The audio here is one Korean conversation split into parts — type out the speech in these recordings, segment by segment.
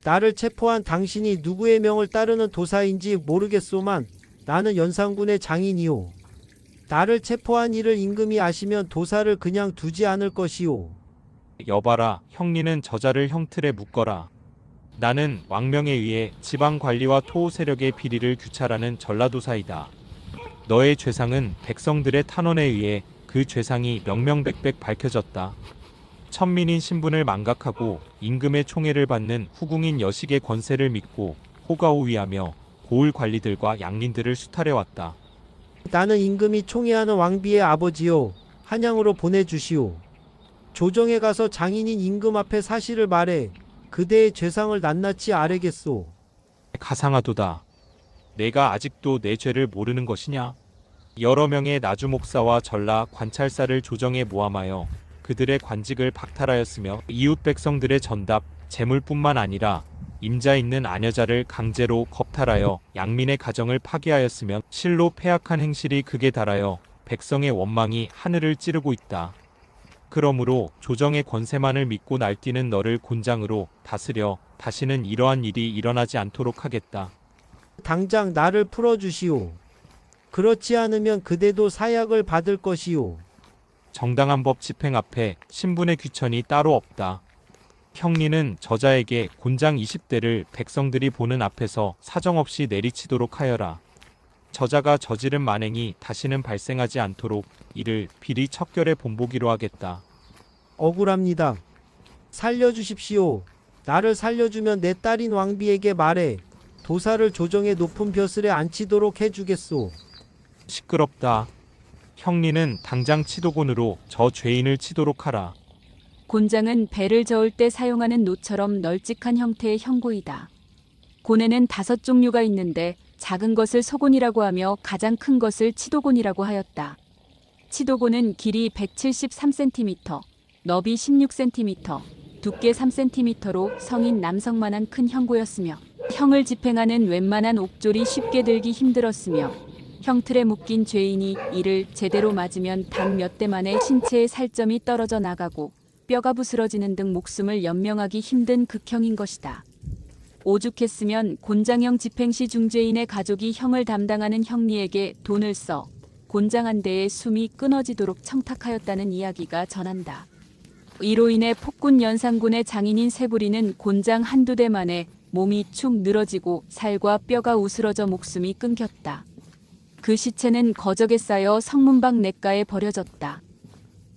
나를 체포한 당신이 누구의 명을 따르는 도사인지 모르겠소만 나는 연산군의 장인이오. 나를 체포한 이를 임금이 아시면 도사를 그냥 두지 않을 것이오. 여봐라, 형리는 저자를 형틀에 묶어라. 나는 왕명에 의해 지방관리와 토호 세력의 비리를 규찰하는 전라도사이다. 너의 죄상은 백성들의 탄원에 의해 그 죄상이 명명백백 밝혀졌다. 천민인 신분을 망각하고 임금의 총애를 받는 후궁인 여식의 권세를 믿고 호가호위하며 고을 관리들과 양린들을 수탈해왔다. 나는 임금이 총애하는 왕비의 아버지요. 한양으로 보내주시오. 조정에 가서 장인인 임금 앞에 사실을 말해 그대의 죄상을 낱낱이 아뢰겠소. 가상하도다. 내가 아직도 내 죄를 모르는 것이냐? 여러 명의 나주 목사와 전라 관찰사를 조정에 모함하여 그들의 관직을 박탈하였으며 이웃 백성들의 전답, 재물뿐만 아니라 임자 있는 아녀자를 강제로 겁탈하여 양민의 가정을 파괴하였으며 실로 패악한 행실이 극에 달하여 백성의 원망이 하늘을 찌르고 있다. 그러므로 조정의 권세만을 믿고 날뛰는 너를 곤장으로 다스려 다시는 이러한 일이 일어나지 않도록 하겠다. 당장 나를 풀어주시오. 그렇지 않으면 그대도 사약을 받을 것이오. 정당한 법 집행 앞에 신분의 귀천이 따로 없다. 형리는 저자에게 곤장 20대를 백성들이 보는 앞에서 사정없이 내리치도록 하여라. 저자가 저지른 만행이 다시는 발생하지 않도록 이를 비리 척결에 본보기로 하겠다. 억울합니다. 살려주십시오. 나를 살려주면 내 딸인 왕비에게 말해 도사를 조정의 높은 벼슬에 앉히도록 해주겠소. 시끄럽다. 형리는 당장 치도곤으로 저 죄인을 치도록 하라. 곤장은 배를 저을 때 사용하는 노처럼 널찍한 형태의 형고이다. 곤에는 5종류가 있는데 작은 것을 소곤이라고 하며 가장 큰 것을 치도곤이라고 하였다. 치도곤은 길이 173cm, 너비 16cm, 두께 3cm로 성인 남성만한 큰 형고였으며 형을 집행하는 웬만한 옥졸이 쉽게 들기 힘들었으며 형틀에 묶인 죄인이 이를 제대로 맞으면 단 몇 대 만에 신체의 살점이 떨어져 나가고 뼈가 부스러지는 등 목숨을 연명하기 힘든 극형인 것이다. 오죽했으면 곤장형 집행 시 중죄인의 가족이 형을 담당하는 형리에게 돈을 써 곤장 한 대의 숨이 끊어지도록 청탁하였다는 이야기가 전한다. 이로 인해 폭군 연산군의 장인인 세부리는 곤장 한두 대 만에 몸이 축 늘어지고 살과 뼈가 우스러져 목숨이 끊겼다. 그 시체는 거적에 쌓여 성문방 냇가에 버려졌다.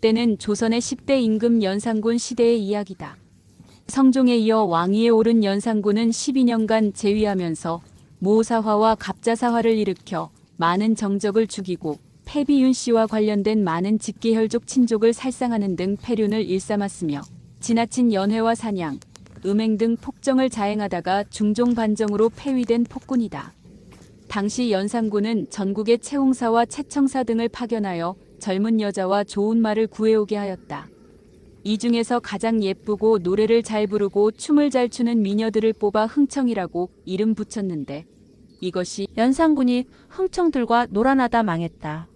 때는 조선의 10대 임금 연산군 시대의 이야기다. 성종에 이어 왕위에 오른 연산군은 12년간 재위하면서 모사화와 갑자사화를 일으켜 많은 정적을 죽이고 패비윤 씨와 관련된 많은 직계혈족 친족을 살상하는 등 패륜을 일삼았으며 지나친 연회와 사냥, 음행 등 폭정을 자행하다가 중종 반정으로 폐위된 폭군이다. 당시 연산군은 전국의 채홍사와 채청사 등을 파견하여 젊은 여자와 좋은 말을 구해오게 하였다. 이 중에서 가장 예쁘고 노래를 잘 부르고 춤을 잘 추는 미녀들을 뽑아 흥청이라고 이름 붙였는데 이것이 연산군이 흥청들과 놀아나다 망했다.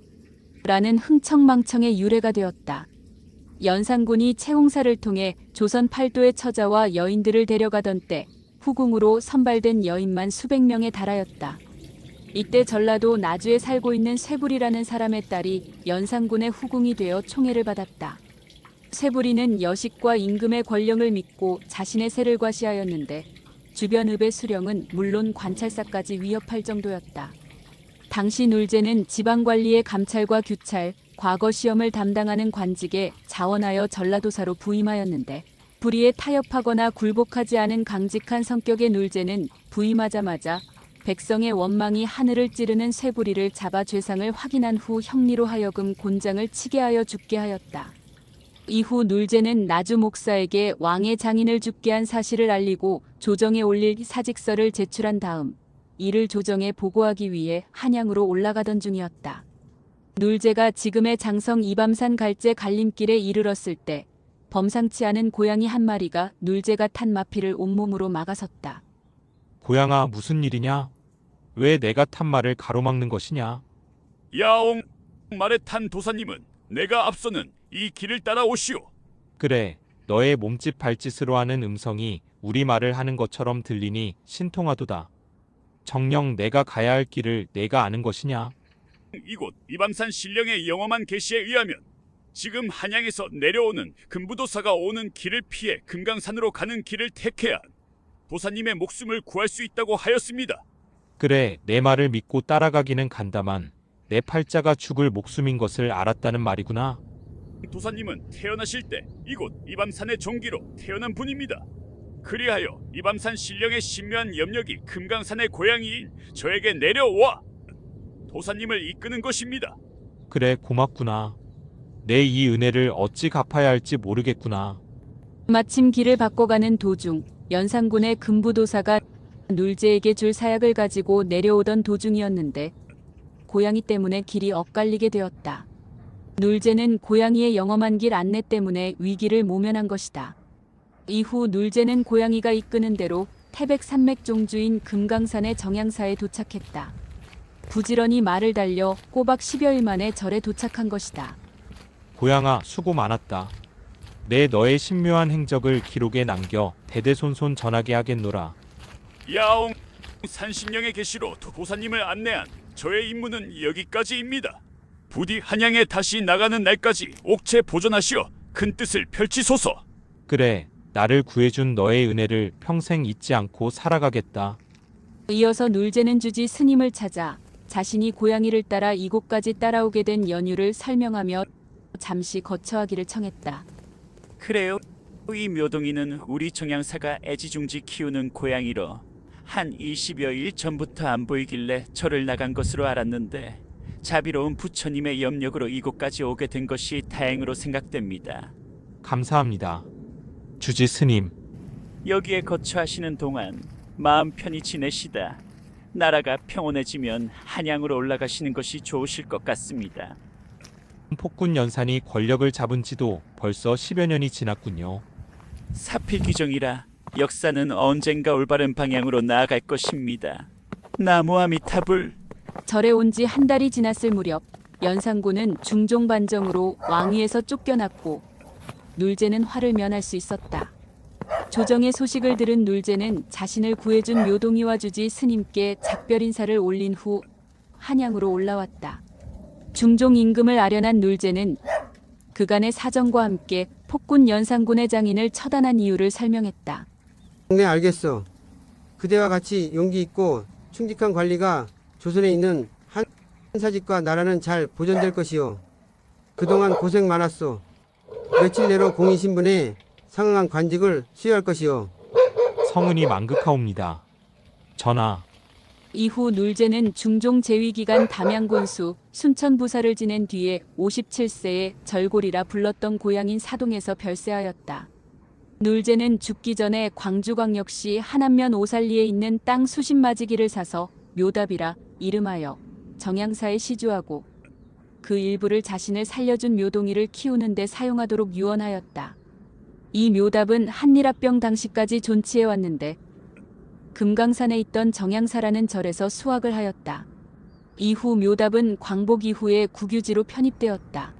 라는 흥청망청의 유래가 되었다. 연산군이 채홍사를 통해 조선 팔도의 처자와 여인들을 데려가던 때 후궁으로 선발된 여인만 수백 명에 달하였다. 이때 전라도 나주에 살고 있는 쇠불이라는 사람의 딸이 연산군의 후궁이 되어 총애를 받았다. 쇠불이는 여식과 임금의 권력을 믿고 자신의 세를 과시하였는데 주변 읍의 수령은 물론 관찰사까지 위협할 정도였다. 당시 놀제는 지방관리의 감찰과 규찰, 과거 시험을 담당하는 관직에 자원하여 전라도사로 부임하였는데 불의에 타협하거나 굴복하지 않은 강직한 성격의 놀제는 부임하자마자 백성의 원망이 하늘을 찌르는 쇠부리를 잡아 죄상을 확인한 후 형리로 하여금 곤장을 치게 하여 죽게 하였다. 이후 놀제는 나주 목사에게 왕의 장인을 죽게 한 사실을 알리고 조정에 올릴 사직서를 제출한 다음 이를 조정에 보고하기 위해 한양으로 올라가던 중이었다. 놀제가 지금의 장성 이밤산 갈제 갈림길에 이르렀을 때 범상치 않은 고양이 한 마리가 놀제가 탄 마피를 온몸으로 막아섰다. 고양아, 무슨 일이냐? 왜 내가 탄 말을 가로막는 것이냐? 야옹, 말에 탄 도사님은 내가 앞서는 이 길을 따라 오시오. 그래, 너의 몸짓 발짓으로 하는 음성이 우리 말을 하는 것처럼 들리니 신통하도다. 정녕 내가 가야 할 길을 내가 아는 것이냐? 이곳 이밤산 신령의 영험한 계시에 의하면 지금 한양에서 내려오는 금부도사가 오는 길을 피해 금강산으로 가는 길을 택해야 도사님의 목숨을 구할 수 있다고 하였습니다. 그래, 내 말을 믿고 따라가기는 간다만 내 팔자가 죽을 목숨인 것을 알았다는 말이구나. 도사님은 태어나실 때 이곳 이밤산의 종기로 태어난 분입니다. 그리하여 이밤산 신령의 신묘한 염력이 금강산의 고향이인 저에게 내려와 도사님을 이끄는 것입니다. 그래, 고맙구나. 내 이 은혜를 어찌 갚아야 할지 모르겠구나. 마침 길을 바꿔가는 도중 연산군의 금부도사가 눌제에게 줄 사약을 가지고 내려오던 도중이었는데 고양이 때문에 길이 엇갈리게 되었다. 눌제는 고양이의 영험한 길 안내 때문에 위기를 모면한 것이다. 이후 눌제는 고양이가 이끄는 대로 태백산맥 종주인 금강산의 정양사에 도착했다. 부지런히 말을 달려 꼬박 10여일 만에 절에 도착한 것이다. 고양아, 수고 많았다. 내 너의 신묘한 행적을 기록에 남겨 대대손손 전하게 하겠노라. 야옹 산신령의 계시로 도사님을 안내한 저의 임무는 여기까지입니다. 부디 한양에 다시 나가는 날까지 옥체 보존하시어 큰 뜻을 펼치소서. 그래, 나를 구해준 너의 은혜를 평생 잊지 않고 살아가겠다. 이어서 눌제는 주지 스님을 찾아 자신이 고양이를 따라 이곳까지 따라오게 된 연유를 설명하며 잠시 거처하기를 청했다. 그래요. 이 묘동이는 우리 정양사가 애지중지 키우는 고양이로 한 20여일 전부터 안 보이길래 절을 나간 것으로 알았는데 자비로운 부처님의 염력으로 이곳까지 오게 된 것이 다행으로 생각됩니다. 감사합니다. 주지 스님. 여기에 거처하시는 동안 마음 편히 지내시다 나라가 평온해지면 한양으로 올라가시는 것이 좋으실 것 같습니다. 폭군 연산이 권력을 잡은 지도 벌써 10여 년이 지났군요. 사필규정이라 역사는 언젠가 올바른 방향으로 나아갈 것입니다. 나무 아미타불. 절에 온 지 한 달이 지났을 무렵 연산군은 중종 반정으로 왕위에서 쫓겨났고 눌제는 화를 면할 수 있었다. 조정의 소식을 들은 눌제는 자신을 구해준 묘동이와 주지 스님께 작별 인사를 올린 후 한양으로 올라왔다. 중종 임금을 아련한 눌제는 그간의 사정과 함께 폭군 연산군의 장인을 처단한 이유를 설명했다. 네, 알겠어. 그대와 같이 용기 있고 충직한 관리가 조선에 있는 한사직과 나라는 잘 보존될 것이요. 그동안 고생 많았소. 며칠 내로 공인신분에 상응한 관직을 수여할 것이요. 성은이 만극하옵니다. 전하, 이후 눌제는 중종 재위기간 담양군수 순천부사를 지낸 뒤에 57세에 절골이라 불렀던 고향인 사동에서 별세하였다. 눌제는 죽기 전에 광주광역시 한안면 오살리에 있는 땅 수십마지기를 사서 묘답이라 이름하여 정양사에 시주하고 그 일부를 자신을 살려준 묘동이를 키우는 데 사용하도록 유언하였다. 이 묘답은 한일합병 당시까지 존치해왔는데 금강산에 있던 정양사라는 절에서 수확을 하였다. 이후 묘답은 광복 이후에 국유지로 편입되었다.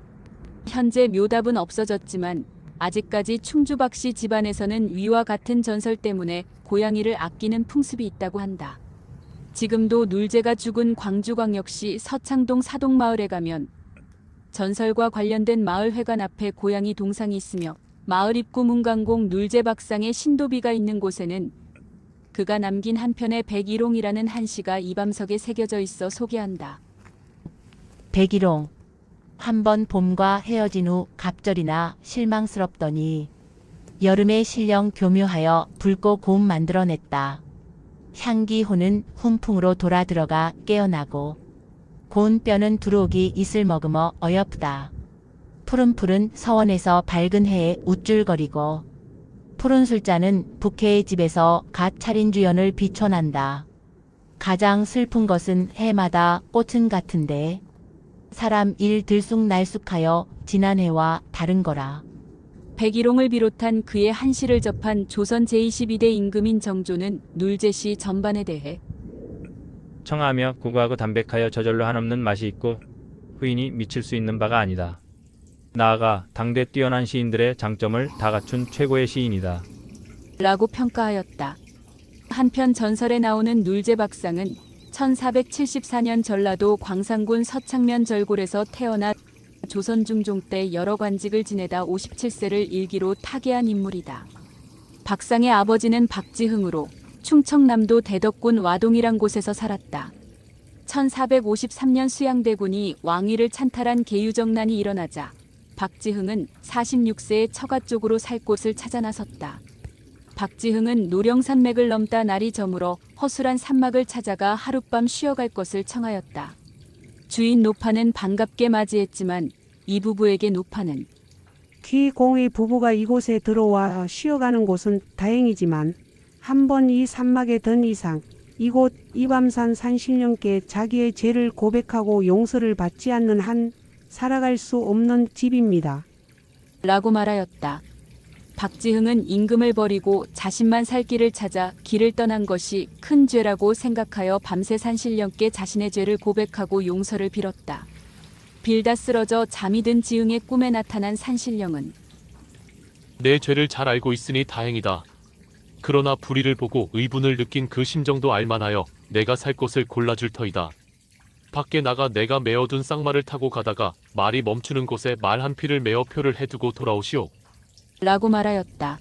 현재 묘답은 없어졌지만 아직까지 충주박씨 집안에서는 위와 같은 전설 때문에 고양이를 아끼는 풍습이 있다고 한다. 지금도 눌제가 죽은 광주광역시 서창동 사동마을에 가면 전설과 관련된 마을회관 앞에 고양이 동상이 있으며 마을 입구 문간공 눌제박상의 신도비가 있는 곳에는 그가 남긴 한 편의 백일홍이라는 한시가 이밤석에 새겨져 있어 소개한다. 백일홍. 한 번 봄과 헤어진 후 갑절이나 실망스럽더니 여름에 신령 교묘하여 붉고 고움 만들어냈다. 향기호는 훈풍으로 돌아 들어가 깨어나고 고운 뼈는 두루옥이 이슬 머금어 어여쁘다. 푸른푸른 서원에서 밝은 해에 우쭐거리고 푸른 술자는 북해의 집에서 갓 차린 주연을 비춰난다. 가장 슬픈 것은 해마다 꽃은 같은데 사람 일 들쑥날쑥하여 지난 해와 다른 거라. 백일홍을 비롯한 그의 한시를 접한 조선 제22대 임금인 정조는 눌제시 전반에 대해 청하며 고고하고 담백하여 저절로 한없는 맛이 있고 후인이 미칠 수 있는 바가 아니다. 나아가 당대 뛰어난 시인들의 장점을 다 갖춘 최고의 시인이다. 라고 평가하였다. 한편 전설에 나오는 눌제 박상은 1474년 전라도 광산군 서창면 절골에서 태어나 조선 중종 때 여러 관직을 지내다 57세를 일기로 타계한 인물이다. 박상의 아버지는 박지흥으로 충청남도 대덕군 와동이란 곳에서 살았다. 1453년 수양대군이 왕위를 찬탈한 계유정난이 일어나자 박지흥은 46세에 처가 쪽으로 살 곳을 찾아 나섰다. 박지흥은 노령산맥을 넘다 날이 저물어 허술한 산막을 찾아가 하룻밤 쉬어갈 것을 청하였다. 주인 노파는 반갑게 맞이했지만 이 부부에게 노파는 귀공의 부부가 이곳에 들어와 쉬어가는 곳은 다행이지만 한번 이 산막에 든 이상 이곳 이밤산 산신령께 자기의 죄를 고백하고 용서를 받지 않는 한 살아갈 수 없는 집입니다. 라고 말하였다. 박지흥은 임금을 버리고 자신만 살 길을 찾아 길을 떠난 것이 큰 죄라고 생각하여 밤새 산신령께 자신의 죄를 고백하고 용서를 빌었다. 빌다 쓰러져 잠이 든 지흥의 꿈에 나타난 산신령은 내 죄를 잘 알고 있으니 다행이다. 그러나 불의를 보고 의분을 느낀 그 심정도 알만하여 내가 살 곳을 골라줄 터이다. 밖에 나가 내가 메어둔 쌍말을 타고 가다가 말이 멈추는 곳에 말 한 피를 메어 표를 해두고 돌아오시오. 라고 말하였다.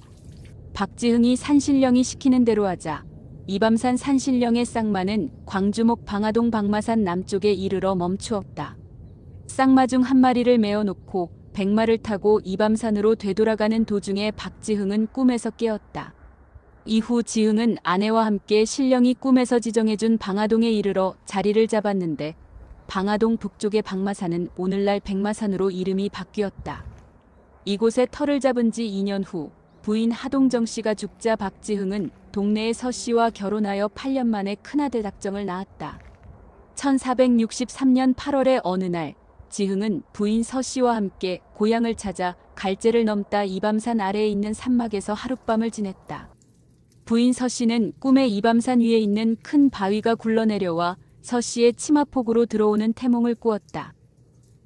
박지흥이 산신령이 시키는 대로 하자 이밤산 산신령의 쌍마는 광주목 방화동 박마산 남쪽에 이르러 멈추었다. 쌍마 중 한 마리를 메어놓고 백마를 타고 이밤산으로 되돌아가는 도중에 박지흥은 꿈에서 깨었다. 이후 지흥은 아내와 함께 신령이 꿈에서 지정해준 방화동에 이르러 자리를 잡았는데 방화동 북쪽의 박마산은 오늘날 백마산으로 이름이 바뀌었다. 이곳에 터를 잡은 지 2년 후 부인 하동정 씨가 죽자 박지흥은 동네의 서 씨와 결혼하여 8년 만에 큰아들 닥정을 낳았다. 1463년 8월의 어느 날 지흥은 부인 서 씨와 함께 고향을 찾아 갈제를 넘다 이밤산 아래에 있는 산막에서 하룻밤을 지냈다. 부인 서 씨는 꿈에 이밤산 위에 있는 큰 바위가 굴러내려와 서 씨의 치마폭으로 들어오는 태몽을 꾸었다.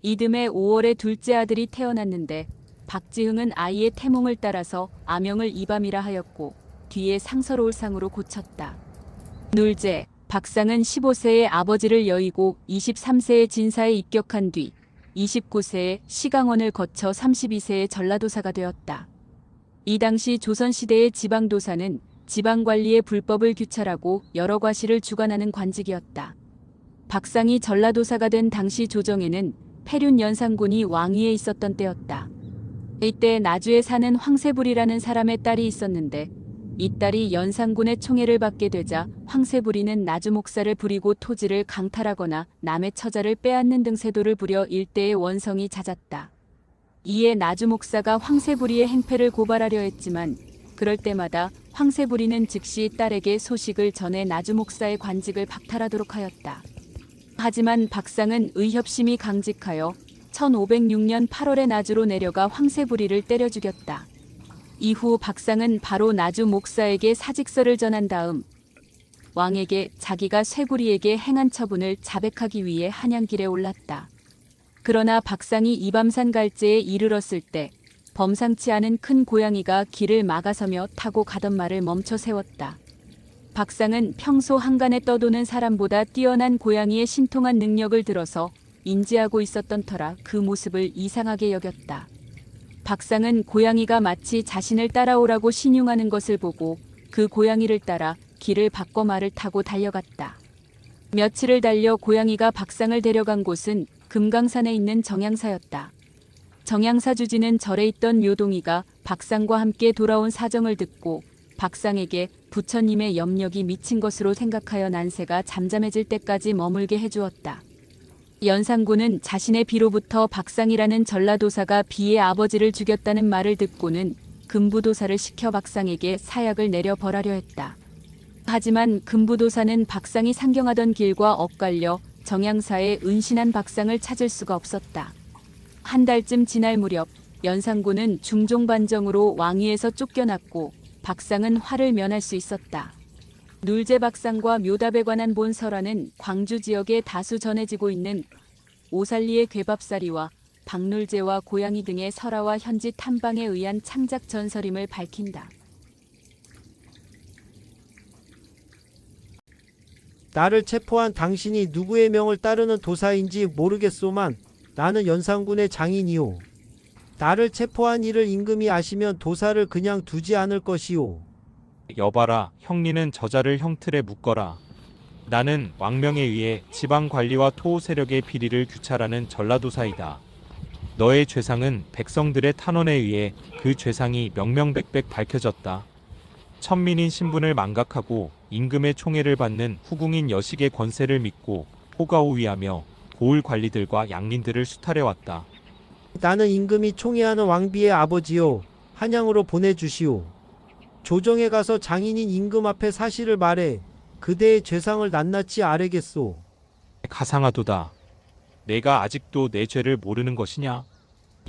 이듬해 5월에 둘째 아들이 태어났는데 박지흥은 아이의 태몽을 따라서 아명을 이밤이라 하였고 뒤에 상서로울 상으로 고쳤다. 눌제 박상은 15세에 아버지를 여의고 23세에 진사에 입격한 뒤 29세에 시강원을 거쳐 32세에 전라도사가 되었다. 이 당시 조선시대의 지방도사는 지방관리의 불법을 규찰하고 여러 과실을 주관하는 관직이었다. 박상이 전라도사가 된 당시 조정에는 폐륜 연산군이 왕위에 있었던 때였다. 이때 나주에 사는 황세불이라는 사람의 딸이 있었는데 이 딸이 연산군의 총애를 받게 되자 황세불이는 나주 목사를 부리고 토지를 강탈하거나 남의 처자를 빼앗는 등 세도를 부려 일대의 원성이 잦았다. 이에 나주 목사가 황세불이의 행패를 고발하려 했지만 그럴 때마다 황세불이는 즉시 딸에게 소식을 전해 나주 목사의 관직을 박탈하도록 하였다. 하지만 박상은 의협심이 강직하여 1506년 8월에 나주로 내려가 황세불이를 때려 죽였다. 이후 박상은 바로 나주 목사에게 사직서를 전한 다음 왕에게 자기가 쇠구리에게 행한 처분을 자백하기 위해 한양길에 올랐다. 그러나 박상이 이밤산 갈제에 이르렀을 때 범상치 않은 큰 고양이가 길을 막아서며 타고 가던 말을 멈춰 세웠다. 박상은 평소 한간에 떠도는 사람보다 뛰어난 고양이의 신통한 능력을 들어서 인지하고 있었던 터라 그 모습을 이상하게 여겼다. 박상은 고양이가 마치 자신을 따라오라고 신용하는 것을 보고 그 고양이를 따라 길을 바꿔 말을 타고 달려갔다. 며칠을 달려 고양이가 박상을 데려간 곳은 금강산에 있는 정양사였다. 정양사 주지는 절에 있던 묘동이가 박상과 함께 돌아온 사정을 듣고 박상에게 부처님의 염력이 미친 것으로 생각하여 난세가 잠잠해질 때까지 머물게 해주었다. 연산군은 자신의 비로부터 박상이라는 전라도사가 비의 아버지를 죽였다는 말을 듣고는 금부도사를 시켜 박상에게 사약을 내려 벌하려 했다. 하지만 금부도사는 박상이 상경하던 길과 엇갈려 정양사에 은신한 박상을 찾을 수가 없었다. 한 달쯤 지날 무렵 연산군은 중종반정으로 왕위에서 쫓겨났고 박상은 화를 면할 수 있었다. 눌제 박상과 묘답에 관한 본설화는 광주 지역에 다수 전해지고 있는 오살리의 괴밥살이와 박눌제와 고양이 등의 설화와 현지 탐방에 의한 창작 전설임을 밝힌다. 나를 체포한 당신이 누구의 명을 따르는 도사인지 모르겠소만 나는 연산군의 장인이오. 나를 체포한 이를 임금이 아시면 도사를 그냥 두지 않을 것이오. 여봐라, 형리는 저자를 형틀에 묶어라. 나는 왕명에 의해 지방 관리와 토호 세력의 비리를 규찰하는 전라도사이다. 너의 죄상은 백성들의 탄원에 의해 그 죄상이 명명백백 밝혀졌다. 천민인 신분을 망각하고 임금의 총애를 받는 후궁인 여식의 권세를 믿고 호가호위하며 고을 관리들과 양린들을 수탈해왔다. 나는 임금이 총애하는 왕비의 아버지요. 한양으로 보내주시오. 조정에 가서 장인인 임금 앞에 사실을 말해 그대의 죄상을 낱낱이 아뢰겠소. 가상하도다. 내가 아직도 내 죄를 모르는 것이냐?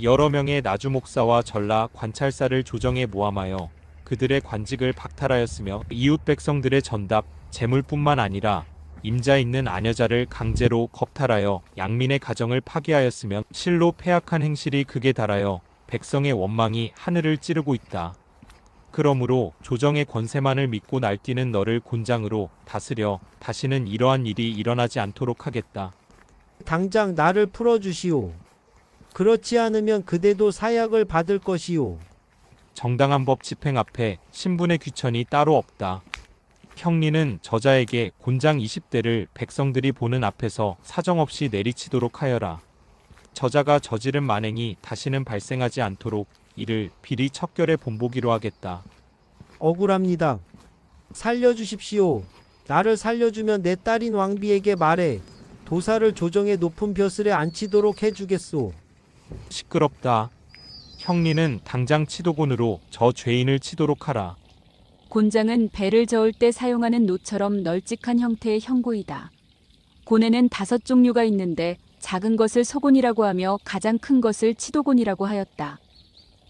여러 명의 나주 목사와 전라 관찰사를 조정에 모함하여 그들의 관직을 박탈하였으며 이웃 백성들의 전답, 재물뿐만 아니라 임자 있는 아녀자를 강제로 겁탈하여 양민의 가정을 파괴하였으면 실로 패악한 행실이 극에 달하여 백성의 원망이 하늘을 찌르고 있다. 그러므로 조정의 권세만을 믿고 날뛰는 너를 곤장으로 다스려 다시는 이러한 일이 일어나지 않도록 하겠다. 당장 나를 풀어주시오. 그렇지 않으면 그대도 사약을 받을 것이오. 정당한 법 집행 앞에 신분의 귀천이 따로 없다. 형리는 저자에게 곤장 20대를 백성들이 보는 앞에서 사정없이 내리치도록 하여라. 저자가 저지른 만행이 다시는 발생하지 않도록 이를 비리 척결에 본보기로 하겠다. 억울합니다. 살려주십시오. 나를 살려주면 내 딸인 왕비에게 말해 도사를 조정의 높은 벼슬에 앉히도록 해주겠소. 시끄럽다. 형리는 당장 치도곤으로 저 죄인을 치도록 하라. 곤장은 배를 저을 때 사용하는 노처럼 널찍한 형태의 형구이다. 곤에는 5종류가 있는데 작은 것을 소곤이라고 하며 가장 큰 것을 치도곤이라고 하였다.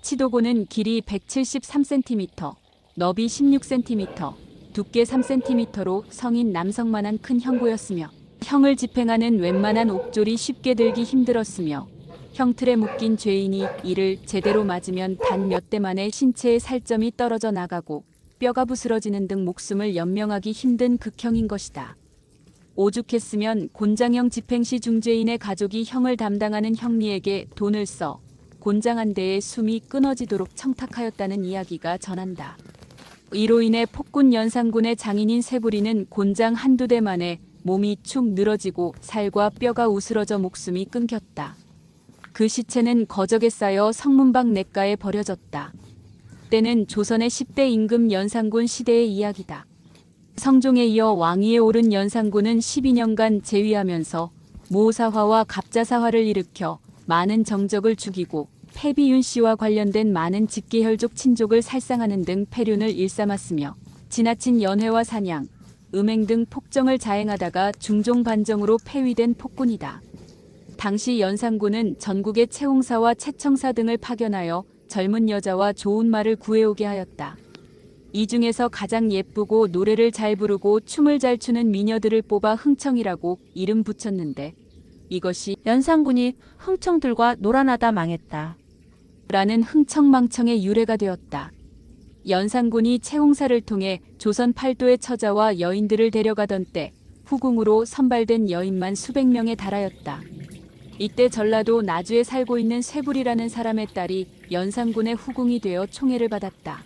치도곤은 길이 173cm, 너비 16cm, 두께 3cm로 성인 남성만한 큰 형구였으며 형을 집행하는 웬만한 옥졸이 쉽게 들기 힘들었으며 형틀에 묶인 죄인이 이를 제대로 맞으면 단 몇 대 만에 신체의 살점이 떨어져 나가고 뼈가 부스러지는 등 목숨을 연명하기 힘든 극형인 것이다. 오죽했으면 곤장형 집행 시 중죄인의 가족이 형을 담당하는 형리에게 돈을 써 곤장 한 대의 숨이 끊어지도록 청탁하였다는 이야기가 전한다. 이로 인해 폭군 연산군의 장인인 세부리는 곤장 한두 대 만에 몸이 축 늘어지고 살과 뼈가 우스러져 목숨이 끊겼다. 그 시체는 거적에 쌓여 성문방 냇가에 버려졌다. 때는 조선의 10대 임금 연산군 시대의 이야기다. 성종에 이어 왕위에 오른 연산군은 12년간 재위하면서 모사화와 갑자사화를 일으켜 많은 정적을 죽이고 패비윤 씨와 관련된 많은 직계혈족 친족을 살상하는 등 패륜을 일삼았으며 지나친 연회와 사냥, 음행 등 폭정을 자행하다가 중종 반정으로 폐위된 폭군이다. 당시 연산군은 전국의 채홍사와 채청사 등을 파견하여 젊은 여자와 좋은 말을 구해오게 하였다. 이 중에서 가장 예쁘고 노래를 잘 부르고 춤을 잘 추는 미녀들을 뽑아 흥청이라고 이름 붙였는데 이것이 연산군이 흥청들과 놀아나다 망했다. 라는 흥청망청의 유래가 되었다. 연산군이 채홍사를 통해 조선 팔도의 처자와 여인들을 데려가던 때 후궁으로 선발된 여인만 수백 명에 달하였다. 이때 전라도 나주에 살고 있는 쇠불이라는 사람의 딸이 연산군의 후궁이 되어 총애를 받았다.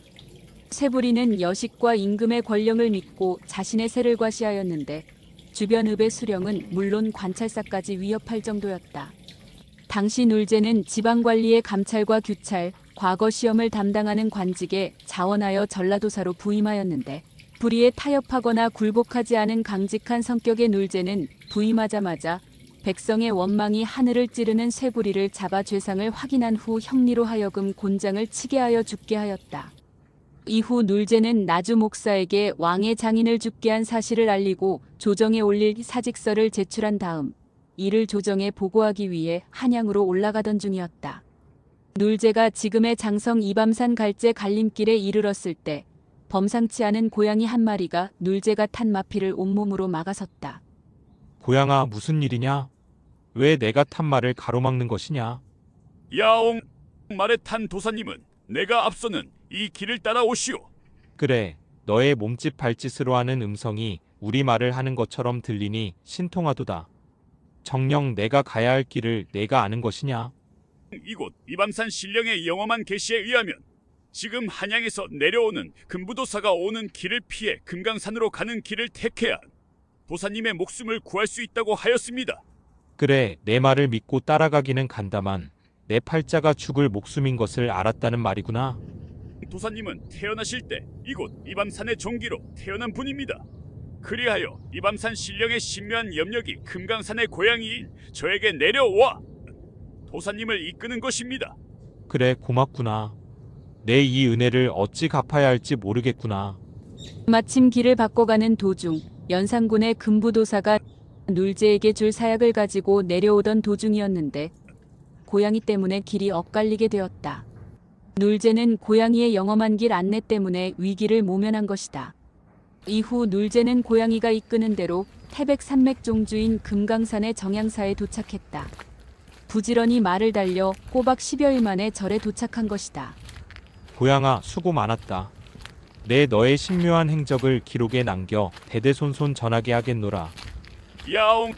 쇠불이는 여식과 임금의 권력을 믿고 자신의 세를 과시하였는데 주변 읍의 수령은 물론 관찰사까지 위협할 정도였다. 당시 놀제는 지방관리의 감찰과 규찰, 과거 시험을 담당하는 관직에 자원하여 전라도사로 부임하였는데 불의에 타협하거나 굴복하지 않은 강직한 성격의 놀제는 부임하자마자 백성의 원망이 하늘을 찌르는 쇠부리를 잡아 죄상을 확인한 후 형리로 하여금 곤장을 치게 하여 죽게 하였다. 이후 놀제는 나주 목사에게 왕의 장인을 죽게 한 사실을 알리고 조정에 올릴 사직서를 제출한 다음 이를 조정에 보고하기 위해 한양으로 올라가던 중이었다. 놀제가 지금의 장성 이밤산 갈제 갈림길에 이르렀을 때 범상치 않은 고양이 한 마리가 놀제가 탄 마피를 온몸으로 막아섰다. 고양아, 무슨 일이냐? 왜 내가 탄 말을 가로막는 것이냐? 야옹 말에 탄 도사님은 내가 앞서는 이 길을 따라 오시오. 그래, 너의 몸짓 발짓으로 하는 음성이 우리 말을 하는 것처럼 들리니 신통하도다. 정녕 내가 가야 할 길을 내가 아는 것이냐? 이곳 이밤산 신령의 영험한 계시에 의하면 지금 한양에서 내려오는 금부도사가 오는 길을 피해 금강산으로 가는 길을 택해야 도사님의 목숨을 구할 수 있다고 하였습니다. 그래, 내 말을 믿고 따라가기는 간다만 내 팔자가 죽을 목숨인 것을 알았다는 말이구나. 도사님은 태어나실 때 이곳 이밤산의 종기로 태어난 분입니다. 그리하여 이밤산 신령의 신묘한 염력이 금강산의 고향이인 저에게 내려와 도사님을 이끄는 것입니다. 그래, 고맙구나. 내 이 은혜를 어찌 갚아야 할지 모르겠구나. 마침 길을 바꿔가는 도중 연산군의 금부도사가 눌제에게 줄 사약을 가지고 내려오던 도중이었는데 고양이 때문에 길이 엇갈리게 되었다. 눌제는 고양이의 영험한 길 안내 때문에 위기를 모면한 것이다. 이후 눌제는 고양이가 이끄는 대로 태백산맥 종주인 금강산의 정양사에 도착했다. 부지런히 말을 달려 꼬박 10여일 만에 절에 도착한 것이다. 고양아, 수고 많았다. 내 너의 신묘한 행적을 기록에 남겨 대대손손 전하게 하겠노라. 야옹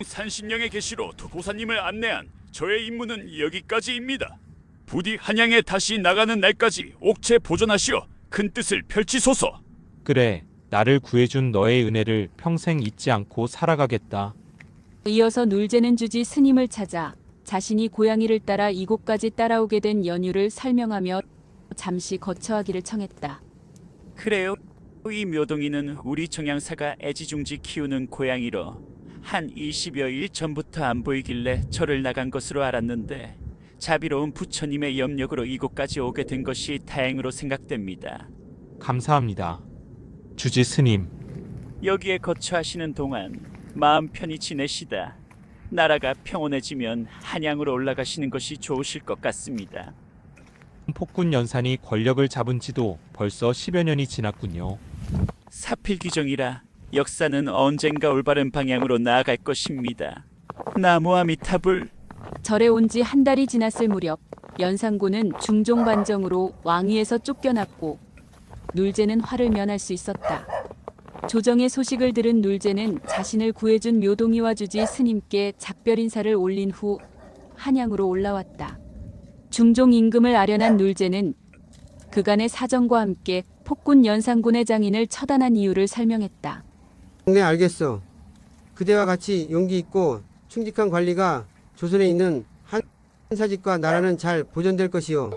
산신령의 계시로 도사님을 안내한 저의 임무는 여기까지입니다. 부디 한양에 다시 나가는 날까지 옥체 보존하시어 큰 뜻을 펼치소서. 그래, 나를 구해준 너의 은혜를 평생 잊지 않고 살아가겠다. 이어서 눌제는 주지 스님을 찾아 자신이 고양이를 따라 이곳까지 따라오게 된 연유를 설명하며 잠시 거처하기를 청했다. 그래요. 이 묘동이는 우리 정양사가 애지중지 키우는 고양이로 한 20여일 전부터 안 보이길래 절을 나간 것으로 알았는데 자비로운 부처님의 염력으로 이곳까지 오게 된 것이 다행으로 생각됩니다. 감사합니다. 주지 스님. 여기에 거처하시는 동안 마음 편히 지내시다 나라가 평온해지면 한양으로 올라가시는 것이 좋으실 것 같습니다. 폭군 연산이 권력을 잡은 지도 벌써 10여 년이 지났군요. 사필규정이라 역사는 언젠가 올바른 방향으로 나아갈 것입니다. 나무 아미타불. 절에 온 지 한 달이 지났을 무렵 연산군은 중종 반정으로 왕위에서 쫓겨났고 눌제는 화를 면할 수 있었다. 조정의 소식을 들은 눌제는 자신을 구해준 묘동이와 주지 스님께 작별 인사를 올린 후 한양으로 올라왔다. 중종 임금을 아련한 눌제는 그간의 사정과 함께 폭군 연산군의 장인을 처단한 이유를 설명했다. 네, 알겠어. 그대와 같이 용기 있고 충직한 관리가 조선에 있는 한사직과 나라는 잘 보존될 것이요.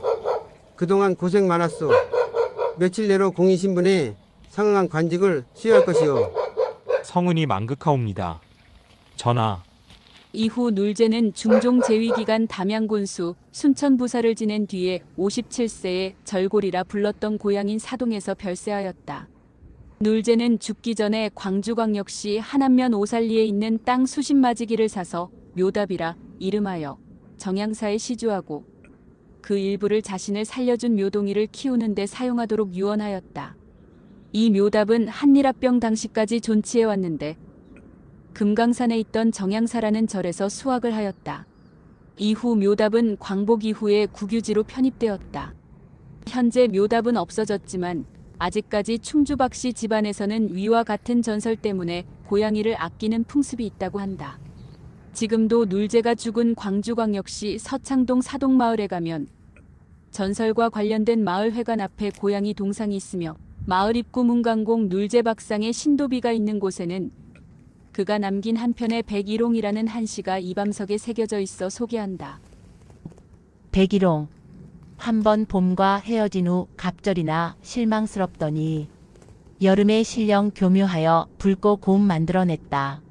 그동안 고생 많았소. 며칠 내로 공의신분에 상응한 관직을 수여할 것이요. 성은이 만극하옵니다. 전하. 이후 눌제는 중종 재위기간 담양군수 순천부사를 지낸 뒤에 57세에 절골이라 불렀던 고향인 사동에서 별세하였다. 눌제는 죽기 전에 광주광역시 한안면 오살리에 있는 땅 수십마지기를 사서 묘답이라 이름하여 정양사에 시주하고 그 일부를 자신을 살려준 묘동이를 키우는 데 사용하도록 유언하였다. 이 묘답은 한일합병 당시까지 존치해왔는데 금강산에 있던 정양사라는 절에서 수확을 하였다. 이후 묘답은 광복 이후에 국유지로 편입되었다. 현재 묘답은 없어졌지만 아직까지 충주박씨 집안에서는 위와 같은 전설 때문에 고양이를 아끼는 풍습이 있다고 한다. 지금도 눌제가 죽은 광주광역시 서창동 사동마을에 가면 전설과 관련된 마을회관 앞에 고양이 동상이 있으며 마을 입구 문강공 눌제박상의 신도비가 있는 곳에는 그가 남긴 한 편의 백일홍이라는 한시가 이밤석에 새겨져 있어 소개한다. 백일홍. 한 번 봄과 헤어진 후 갑절이나 실망스럽더니 여름에 신령 교묘하여 붉고 고움 만들어냈다.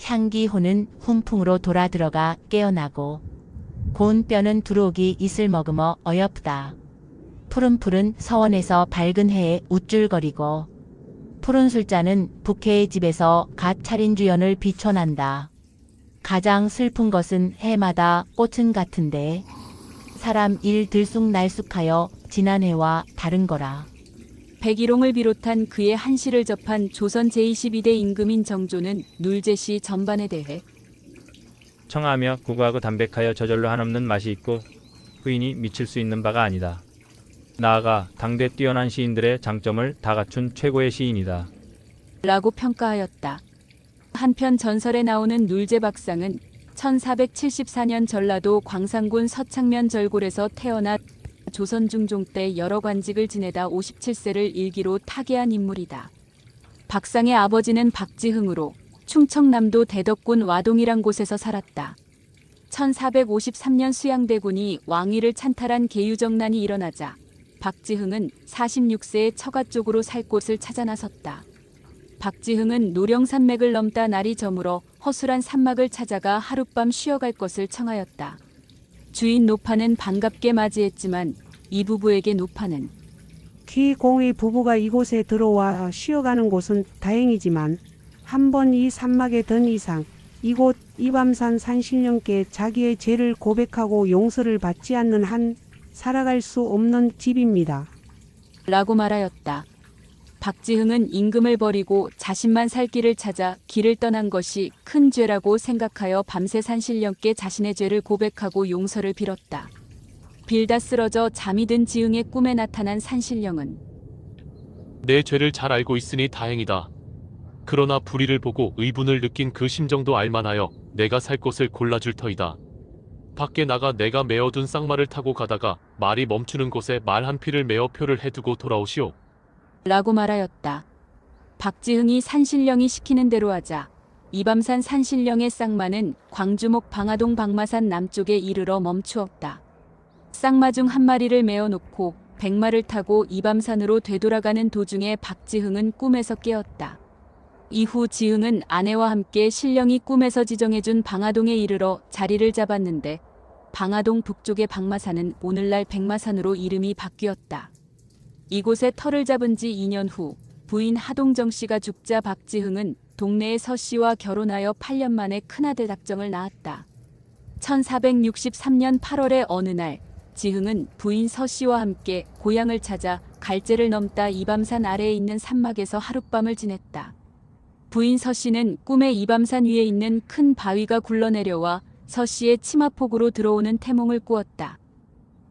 향기호는 훈풍으로 돌아 들어가 깨어나고 고운 뼈는 두루옥이 이슬 머금어 어여쁘다. 푸른풀은 서원에서 밝은 해에 우쭐거리고 푸른 술자는 북해의 집에서 갓 차린 주연을 비춰난다. 가장 슬픈 것은 해마다 꽃은 같은데 사람 일 들쑥날쑥하여 지난 해와 다른 거라. 백일홍을 비롯한 그의 한시를 접한 조선 제22대 임금인 정조는 눌제시 전반에 대해 청하며 구구하고 담백하여 저절로 한없는 맛이 있고 후인이 미칠 수 있는 바가 아니다. 나아가 당대 뛰어난 시인들의 장점을 다 갖춘 최고의 시인이다. 라고 평가하였다. 한편 전설에 나오는 눌제박상은 1474년 전라도 광산군 서창면 절골에서 태어나 조선 중종 때 여러 관직을 지내다 57세를 일기로 타계한 인물이다. 박상의 아버지는 박지흥으로 충청남도 대덕군 와동이란 곳에서 살았다. 1453년 수양대군이 왕위를 찬탈한 계유정난이 일어나자 박지흥은 46세에 처가 쪽으로 살 곳을 찾아 나섰다. 박지흥은 노령산맥을 넘다 날이 저물어 허술한 산막을 찾아가 하룻밤 쉬어갈 것을 청하였다. 주인 노파는 반갑게 맞이했지만 이 부부에게 노파는 귀공의 부부가 이곳에 들어와 쉬어가는 곳은 다행이지만 한 번 이 산막에 든 이상 이곳 이밤산 산신령께 자기의 죄를 고백하고 용서를 받지 않는 한 살아갈 수 없는 집입니다. 라고 말하였다. 박지흥은 임금을 버리고 자신만 살 길을 찾아 길을 떠난 것이 큰 죄라고 생각하여 밤새 산신령께 자신의 죄를 고백하고 용서를 빌었다. 빌다 쓰러져 잠이 든 지흥의 꿈에 나타난 산신령은 내 죄를 잘 알고 있으니 다행이다. 그러나 불의를 보고 의분을 느낀 그 심정도 알만하여 내가 살 곳을 골라줄 터이다. 밖에 나가 내가 메어둔 쌍말을 타고 가다가 말이 멈추는 곳에 말 한 피를 메어 표를 해두고 돌아오시오. 라고 말하였다. 박지흥이 산신령이 시키는 대로 하자 이밤산 산신령의 쌍마는 광주목 방화동 박마산 남쪽에 이르러 멈추었다. 쌍마 중 한 마리를 메어놓고 백마를 타고 이밤산으로 되돌아가는 도중에 박지흥은 꿈에서 깨었다. 이후 지흥은 아내와 함께 신령이 꿈에서 지정해준 방화동에 이르러 자리를 잡았는데 방화동 북쪽의 박마산은 오늘날 백마산으로 이름이 바뀌었다. 이곳에 터를 잡은 지 2년 후 부인 하동정 씨가 죽자 박지흥은 동네의 서 씨와 결혼하여 8년 만에 큰아들 닥정을 낳았다. 1463년 8월의 어느 날 지흥은 부인 서 씨와 함께 고향을 찾아 갈제를 넘다 이밤산 아래에 있는 산막에서 하룻밤을 지냈다. 부인 서 씨는 꿈에 이밤산 위에 있는 큰 바위가 굴러내려와 서 씨의 치마폭으로 들어오는 태몽을 꾸었다.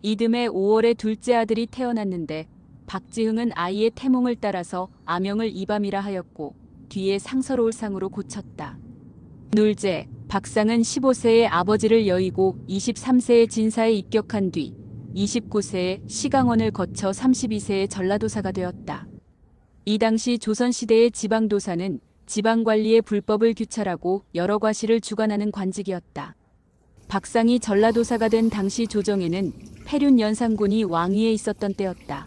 이듬해 5월에 둘째 아들이 태어났는데 박지흥은 아이의 태몽을 따라서 아명을 이밤이라 하였고 뒤에 상서로울 상으로 고쳤다. 눌제 박상은 15세에 아버지를 여의고 23세에 진사에 입격한 뒤 29세에 시강원을 거쳐 32세에 전라도사가 되었다. 이 당시 조선시대의 지방도사는 지방관리의 불법을 규찰하고 여러 과실을 주관하는 관직이었다. 박상이 전라도사가 된 당시 조정에는 폐륜 연산군이 왕위에 있었던 때였다.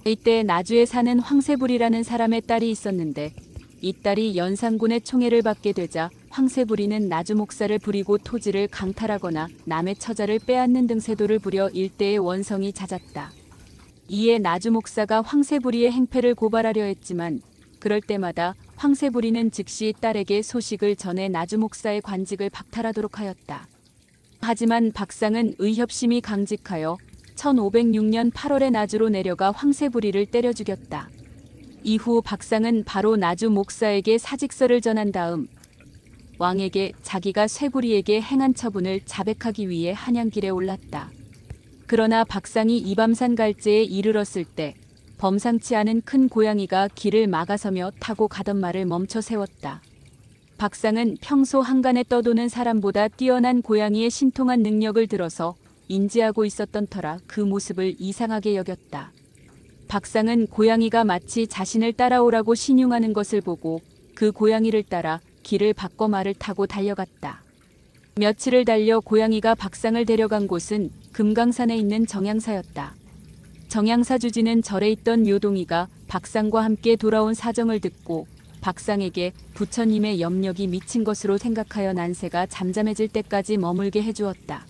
이때 나주에 사는 황세불이라는 사람의 딸이 있었는데 이 딸이 연산군의 총애를 받게 되자 황세불이는 나주 목사를 부리고 토지를 강탈하거나 남의 처자를 빼앗는 등 세도를 부려 일대의 원성이 잦았다. 이에 나주 목사가 황세불이의 행패를 고발하려 했지만 그럴 때마다 황세불이는 즉시 딸에게 소식을 전해 나주 목사의 관직을 박탈하도록 하였다. 하지만 박상은 의협심이 강직하여 1506년 8월에 나주로 내려가 황세불이를 때려 죽였다. 이후 박상은 바로 나주 목사에게 사직서를 전한 다음 왕에게 자기가 쇠불이에게 행한 처분을 자백하기 위해 한양길에 올랐다. 그러나 박상이 이밤산 갈제에 이르렀을 때 범상치 않은 큰 고양이가 길을 막아서며 타고 가던 말을 멈춰 세웠다. 박상은 평소 한간에 떠도는 사람보다 뛰어난 고양이의 신통한 능력을 들어서 인지하고 있었던 터라 그 모습을 이상하게 여겼다. 박상은 고양이가 마치 자신을 따라오라고 신용하는 것을 보고 그 고양이를 따라 길을 바꿔 말을 타고 달려갔다. 며칠을 달려 고양이가 박상을 데려간 곳은 금강산에 있는 정양사였다. 정양사 주지는 절에 있던 요동이가 박상과 함께 돌아온 사정을 듣고 박상에게 부처님의 염력이 미친 것으로 생각하여 난세가 잠잠해질 때까지 머물게 해주었다.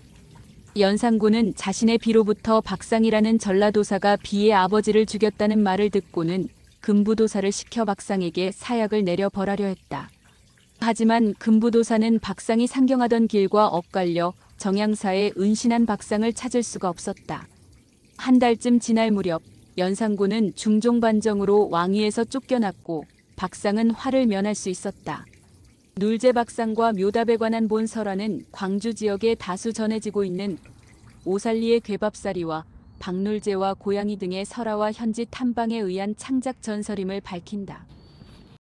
연산군은 자신의 비로부터 박상이라는 전라도사가 비의 아버지를 죽였다는 말을 듣고는 금부도사를 시켜 박상에게 사약을 내려 벌하려 했다. 하지만 금부도사는 박상이 상경하던 길과 엇갈려 정양사에 은신한 박상을 찾을 수가 없었다. 한 달쯤 지날 무렵 연산군은 중종반정으로 왕위에서 쫓겨났고 박상은 화를 면할 수 있었다. 눌제 박상과 묘답에 관한 본 설화는 광주 지역에 다수 전해지고 있는 오살리의 괴밥사리와 박놀제와 고양이 등의 설화와 현지 탐방에 의한 창작 전설임을 밝힌다.